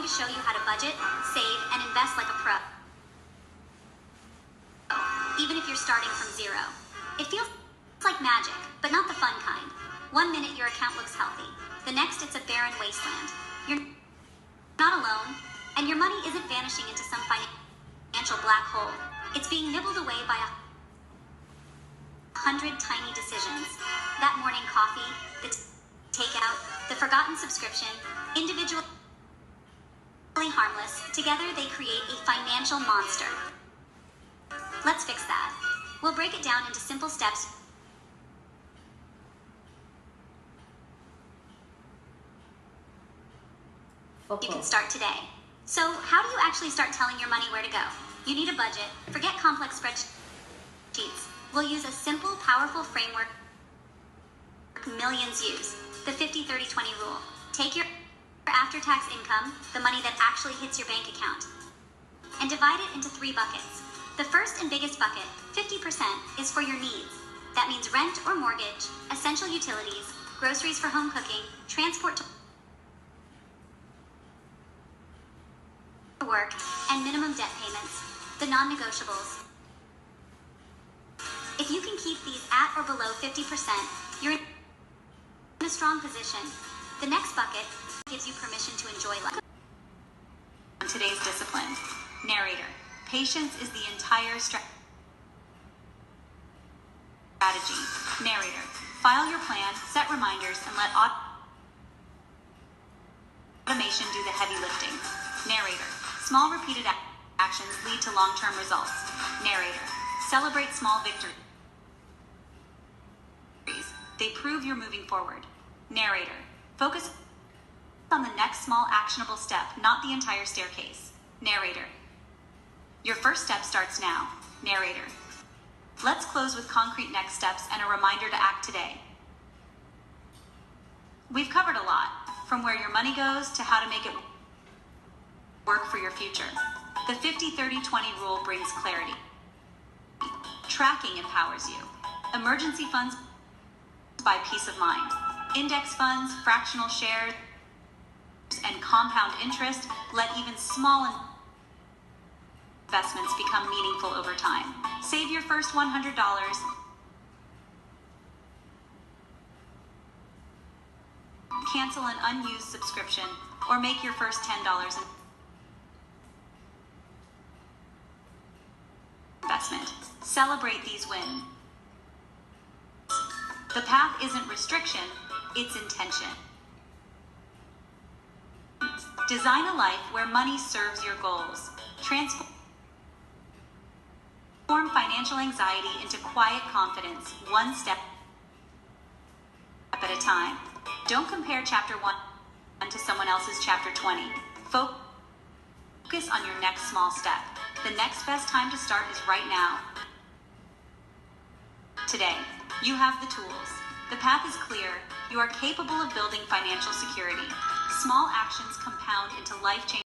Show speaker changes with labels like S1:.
S1: to show you how to budget, save, and invest like a pro. Even if you're starting from zero. It feels like magic, but not the fun kind. 1 minute your account looks healthy. The next it's a barren wasteland. You're not alone, and your money isn't vanishing into some financial black hole. It's being nibbled away by 100 tiny decisions. That morning coffee, the takeout, the forgotten subscription, individually harmless, together they create a financial monster. Let's fix that. We'll break it down into simple steps you can start today. So, how do you actually start telling your money where to go? You need a budget. Forget complex spreadsheets. We'll use a simple, powerful framework millions use. The 50-30-20 rule. Take your after-tax income, the money that actually hits your bank account, and divide it into 3 buckets. The first and biggest bucket, 50%, is for your needs. That means rent or mortgage, essential utilities, groceries for home cooking, transport to work, and minimum debt payments, the non-negotiables. If you can keep these at or below 50%, you're in a strong position. The next bucket gives you permission to enjoy life. Today's discipline. Narrator. Patience is the entire strategy. Narrator. File your plan, set reminders, and let automation do the heavy lifting. Narrator. Small repeated actions lead to long-term results. Narrator. Celebrate small victories. They prove you're moving forward. Narrator. Focus on the next small actionable step, not the entire staircase. Narrator. Your first step starts now. Narrator. Let's close with concrete next steps and a reminder to act today. We've covered a lot, from where your money goes to how to make it work for your future. The 50-30-20 rule brings clarity. Tracking empowers you. Emergency funds buy peace of mind. Index funds, fractional shares, and compound interest let even small investments become meaningful over time. Save your first $100. Cancel an unused subscription, or make your first $10 investment. Celebrate these wins. The path isn't restriction, it's intention. Design a life where money serves your goals. Transform financial anxiety into quiet confidence, one step at a time. Don't compare chapter 1 to someone else's chapter 20. Focus on your next small step. The next best time to start is right now. Today, you have the tools. The path is clear. You are capable of building financial security. Small actions compound into life-changing